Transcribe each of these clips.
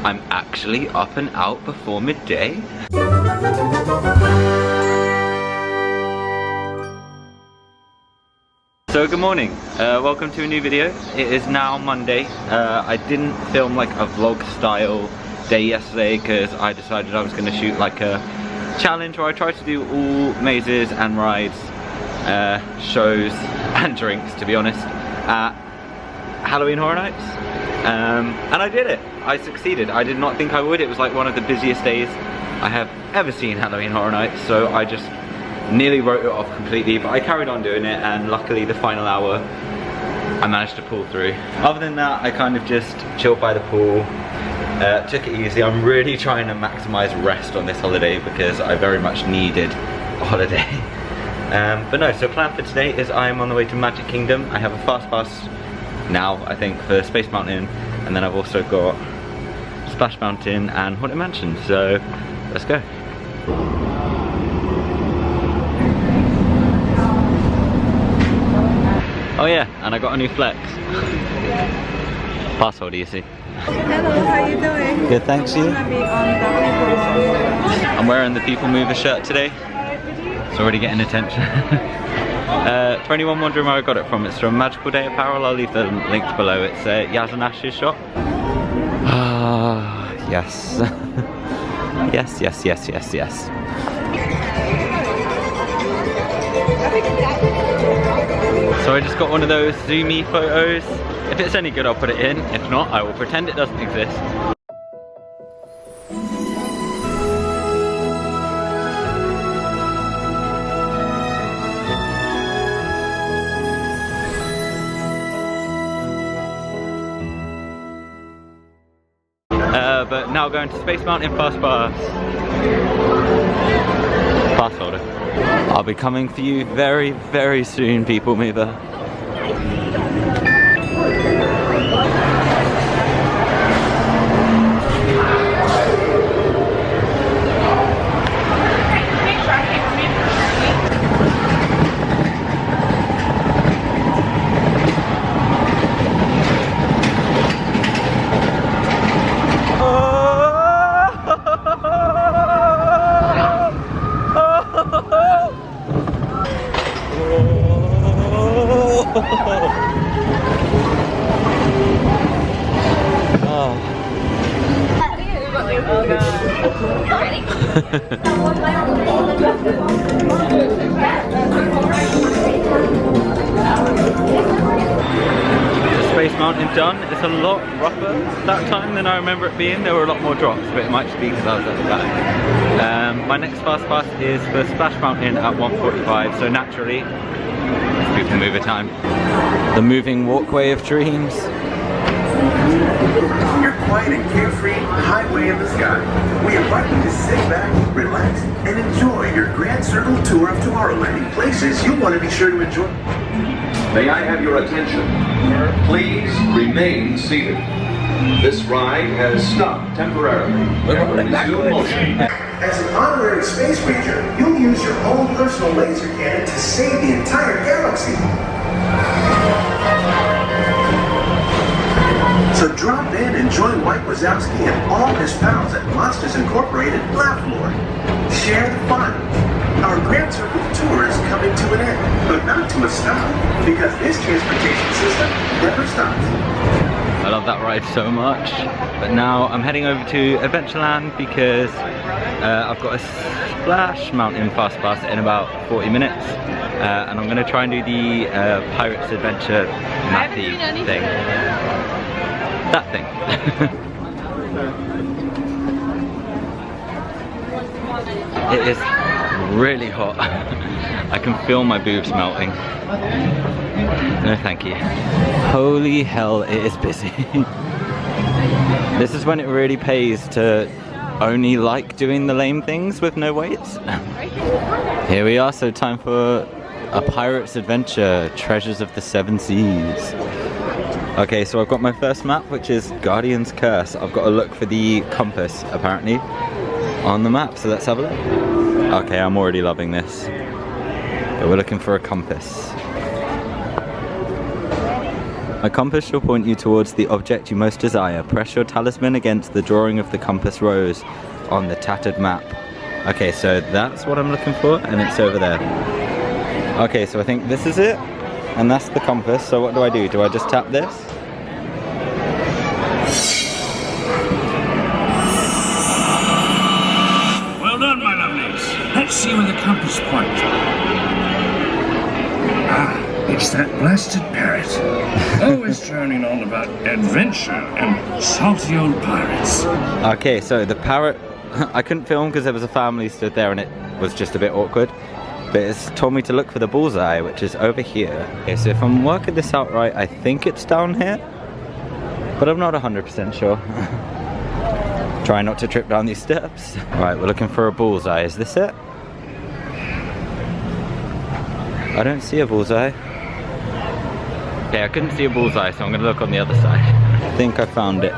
I'm actually up and out before midday. So good morning, welcome to a new video. It is now Monday. I didn't film like a vlog style day yesterday because I decided I was going to shoot like a challenge where I tried to do all mazes and rides, shows and drinks, to be honest, at Halloween Horror Nights. And I did it. I succeeded. I did not think I would. It was like one of the busiest days I have ever seen Halloween Horror Nights, so I just nearly wrote it off completely, but I carried on doing it, and luckily the final hour I managed to pull through. Other than that, I kind of just chilled by the pool, took it easy. I'm really trying to maximize rest on this holiday because I very much needed a holiday. But no, so plan for today is I am on the way to Magic Kingdom. I have a fast pass now, I think, for Space Mountain, and then I've also got Splash Mountain and Haunted Mansion, so let's go. Oh yeah, and I got a new flex. Pass holder, you see. Hello, how you doing? Good, thanks, you? I'm wearing the Peoplemover shirt today. It's already getting attention. For anyone wondering where I got it from, it's from Magical Day Apparel. I'll leave the links below. It's Yaz and Ash's shop. Ah, yes. Yes, yes, yes, yes, yes. So I just got one of those zoomy photos. If it's any good, I'll put it in. If not, I will pretend it doesn't exist. But now going to Space Mountain Fast Pass. Pass holder. I'll be coming for you very, very soon, Peoplemover. Space Mountain done. It's a lot rougher that time than I remember it being. There were a lot more drops, but it might just be because I was at the back. My next fast pass is for Splash Mountain at 1:45, so naturally it's Peoplemover time. The moving walkway of dreams. Your quiet and carefree highway in the sky. We invite you to sit back, relax, and enjoy your Grand Circle tour of Tomorrowland. Places you want to be sure to enjoy. May I have your attention? Please remain seated. This ride has stopped temporarily. Resume motion. As an honorary space ranger, you'll use your own personal laser cannon to save the entire galaxy. So drop in and join Mike Wazowski and all his pals at Monsters Incorporated Laugh Floor. Share the fun. Our Grand Circle tour is coming to an end, but not to a stop, because this transportation system never stops. I love that ride so much. But now I'm heading over to Adventureland because I've got a Splash Mountain Fast Pass in about 40 minutes. And I'm going to try and do the Pirates Adventure mappy thing. That thing. It is really hot. I can feel my boobs melting. No thank you. Holy hell, it is busy. This is when it really pays to only like doing the lame things with no weights. Here we are, so time for a Pirate's Adventure, Treasures of the Seven Seas. Okay, so I've got my first map, which is Guardian's Curse. I've got to look for the compass, apparently, on the map, so let's have a look. Okay, I'm already loving this. But we're looking for a compass. My compass shall point you towards the object you most desire. Press your talisman against the drawing of the compass rose on the tattered map. Okay, so that's what I'm looking for, and it's over there. Okay, so I think this is it, and that's the compass. So what do? Do I just tap this? Well done, my lovelies. Let's see where the compass points. Ah, it's that blasted parrot. Always droning on about adventure and salty old pirates. Okay, so the parrot, I couldn't film because there was a family stood there and it was just a bit awkward. But it's told me to look for the bullseye, which is over here. Okay, so if I'm working this out right, I think it's down here. But I'm not 100% sure. Try not to trip down these steps. Right, we're looking for a bullseye. Is this it? I don't see a bullseye. Okay, I couldn't see a bullseye, so I'm gonna look on the other side. I think I found it.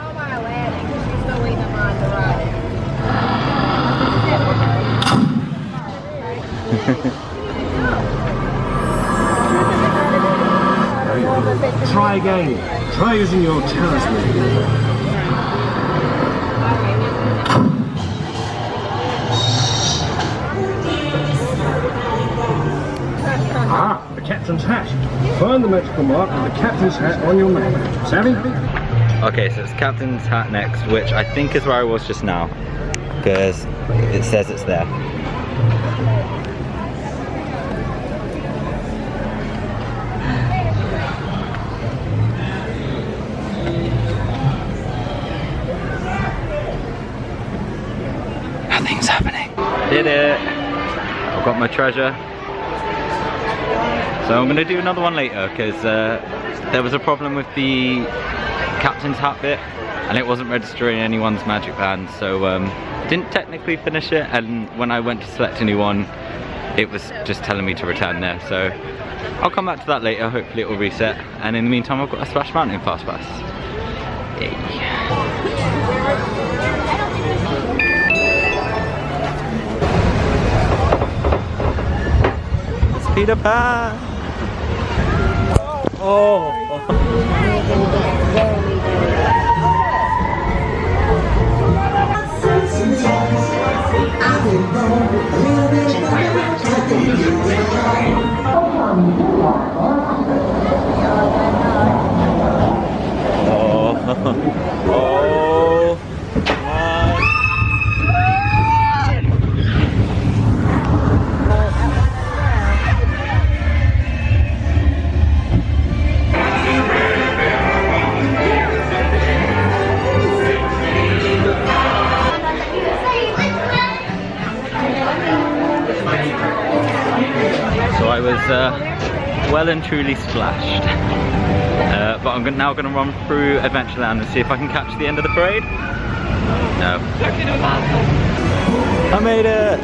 Try again. Try using your talisman. Ah, the captain's hat. Find the magical mark of the captain's hat on your map. Savvy? Okay, so it's captain's hat next, which I think is where I was just now, because it says it's there. Nothing's happening. Did it! I've got my treasure. So I'm going to do another one later because there was a problem with the captain's hat bit and it wasn't registering anyone's magic band, so didn't technically finish it, and when I went to select a new one it was just telling me to return there, so I'll come back to that later. Hopefully it will reset, and in the meantime I've got a Splash Mountain fastpass. Yay. Peter Pan! Oh! Oh! So I was well and truly splashed, but I'm now going to run through Adventureland and see if I can catch the end of the parade. No. I made it!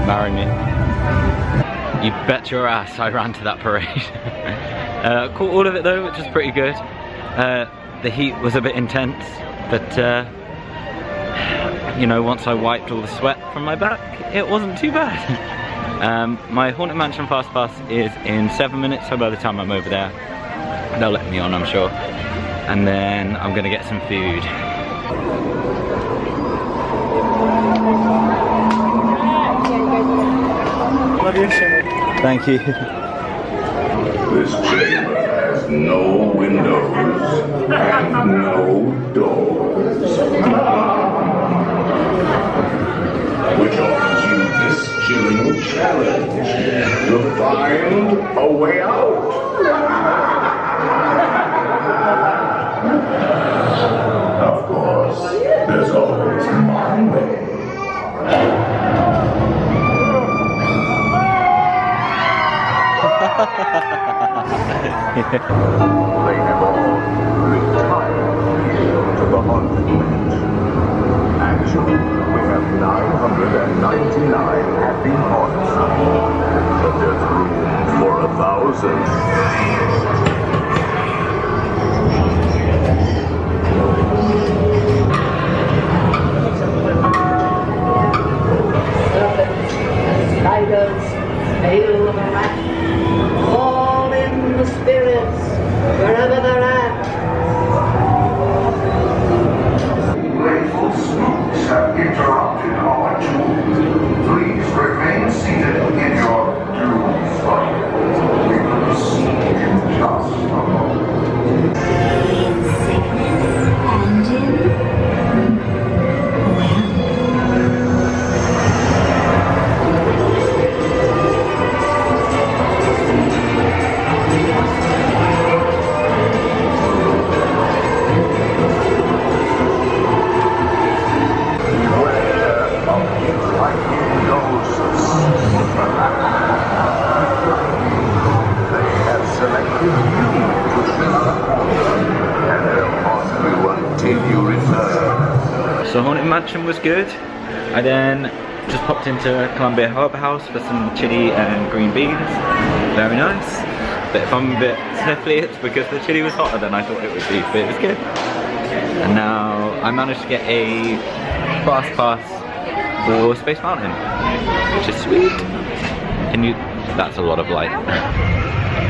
Marry me. You bet your ass I ran to that parade. Caught all of it though, which was pretty good. The heat was a bit intense, but you know, once I wiped all the sweat from my back, it wasn't too bad. My Haunted Mansion fastpass is in 7 minutes, so by the time I'm over there, they'll let me on, I'm sure. And then I'm gonna get some food. Thank you. This chamber has no windows and no doors, which offers you this chilling challenge to find a way out. Of course, there's always my way. They have all retired to the haunted mansion. Actually, we have 999 happy hearts, but there's room for 1,000. Spiders, snail of a rat, all in the spirits, wherever they're at. Grateful spooks have interrupted our tour. Please remain seated in your doomed flight. We will proceed in just a moment. So Haunted Mansion was good. I then just popped into Columbia Harbour House for some chili and green beans. Very nice. But if I'm a bit sniffly, it's because the chili was hotter than I thought it would be, but it was good. And now I managed to get a fast pass for Space Mountain, which is sweet. Can you? That's a lot of light.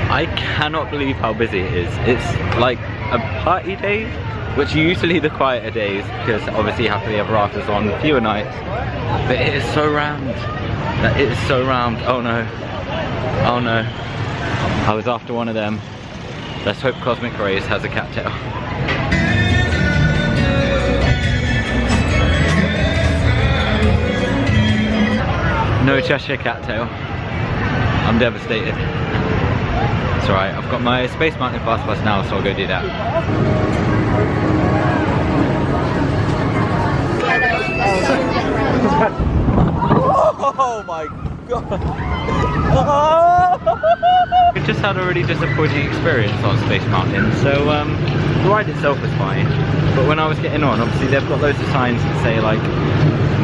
I cannot believe how busy it is. It's like a party day, which are usually the quieter days because obviously you have the other rafters on fewer nights. But it is so rammed. It is so rammed. Oh no. Oh no. I was after one of them. Let's hope Cosmic Rays has a cattail. No Cheshire cattail. I'm devastated. It's alright, I've got my Space Mountain Fast Pass now, so I'll go do that. Oh my god! We just had a really disappointing experience on Space Mountain, so the ride itself was fine, but when I was getting on, obviously they've got loads of signs that say like,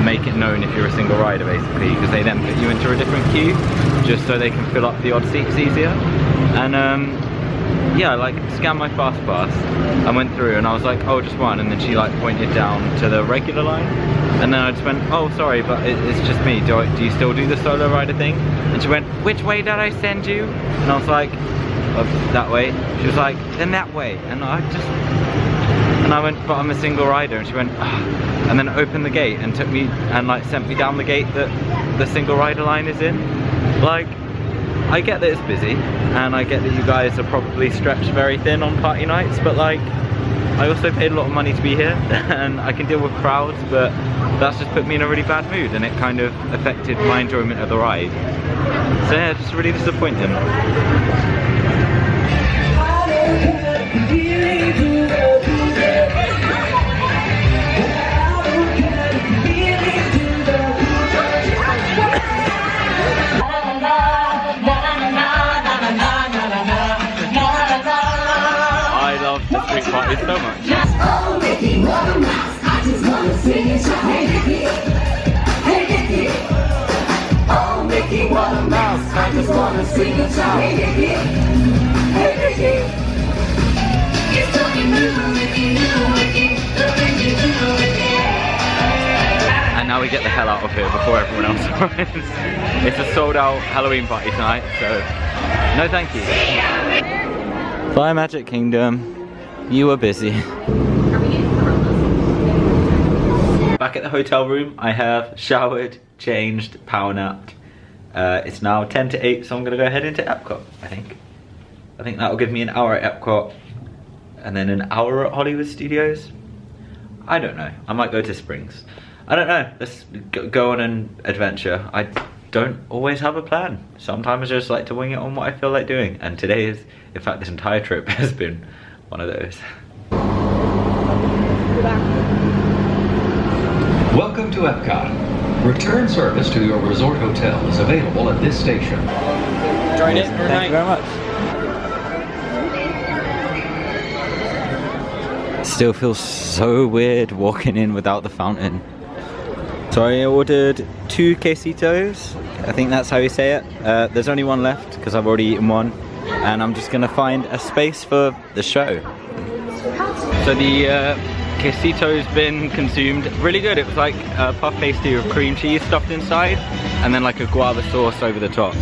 make it known if you're a single rider basically, because they then put you into a different queue, just so they can fill up the odd seats easier. And yeah, I like scanned my fast pass and went through and I was like, oh, just one, and then she like pointed down to the regular line, and then I just went, oh sorry, but it's just me, do you still do the solo rider thing? And she went, which way did I send you? And I was like, oh, that way. She was like, then that way. And I went, but I'm a single rider. And she went, oh. And then opened the gate and took me and like sent me down the gate that the single rider line is in. Like, I get that it's busy and I get that you guys are probably stretched very thin on party nights, but like, I also paid a lot of money to be here and I can deal with crowds, but that's just put me in a really bad mood and it kind of affected my enjoyment of the ride. So yeah, just really disappointing. Party so much. Oh, Mickey, what a mouse. I just wanna sing and shout. Hey, Mickey. Hey, Mickey. Oh, Mickey, what a mouse. I just wanna sing and shout. Hey, Mickey. Hey, Mickey. It's talking new, Mickey, And now we get the hell out of here before everyone else arrives. It's a sold out Halloween party tonight, so no thank you. Bye Magic Kingdom. You were busy. Back at the hotel room, I have showered, changed, power napped. It's now 10 to 8, so I'm gonna go ahead into Epcot, I think. I think that'll give me an hour at Epcot, and then an hour at Hollywood Studios. I don't know, I might go to Springs. I don't know, let's go on an adventure. don't always have a plan. Sometimes I just like to wing it on what I feel like doing, and today is, in fact this entire trip has been one of those. Welcome to Epcot. Return service to your resort hotel is available at this station. Join it. Thank you very much. Still feels so weird walking in without the fountain. So I ordered 2 quesitos. I think that's how you say it. There's only one left because I've already eaten one, and I'm just gonna find a space for the show. So the quesito's been consumed. Really good. It was like a puff pastry with cream cheese stuffed inside, and then like a guava sauce over the top.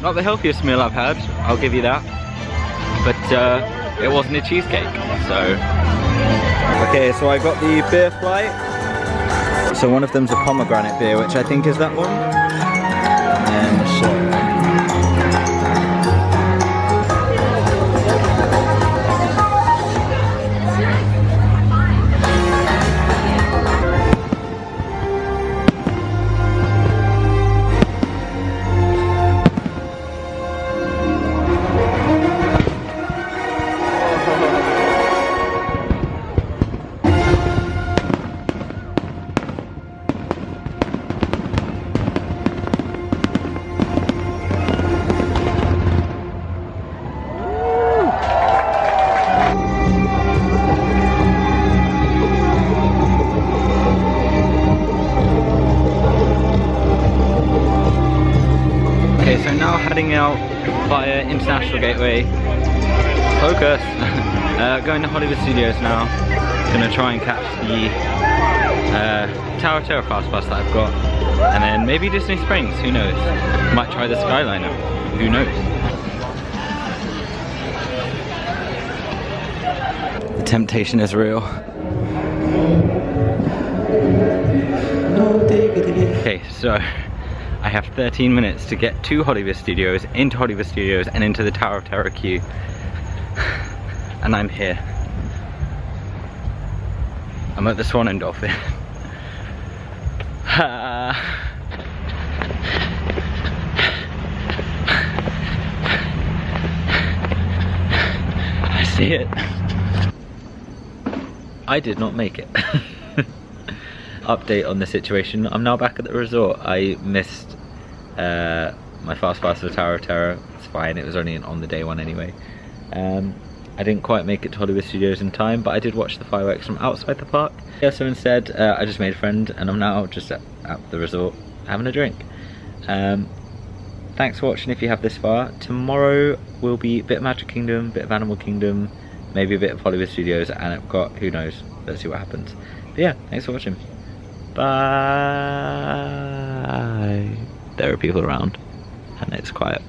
Not the healthiest meal I've had, I'll give you that, but it wasn't a cheesecake. So okay, so I got the beer flight. So one of them's a pomegranate beer, which I think is that one. And so heading out via International Gateway. Focus! Going to Hollywood Studios now. Gonna try and catch the Tower of Terror fastpass that I've got. And then maybe Disney Springs, who knows? Might try the Skyliner, who knows? The temptation is real. Okay, so I have 13 minutes to get to Hollywood Studios, into Hollywood Studios, and into the Tower of Terror queue. And I'm here. I'm at the Swan and Dolphin. I see it. I did not make it. Update on the situation. I'm now back at the resort. I missed my fast pass to the Tower of Terror. It's fine, it was only on the day one anyway. I didn't quite make it to Hollywood Studios in time, but I did watch the fireworks from outside the park. Yeah, so instead I just made a friend, and I'm now just at the resort having a drink. Thanks for watching if you have this far. Tomorrow will be a bit of Magic Kingdom, a bit of Animal Kingdom, maybe a bit of Hollywood Studios and Epcot, who knows, let's see what happens. But yeah, thanks for watching. Bye. There are people around and it's quiet.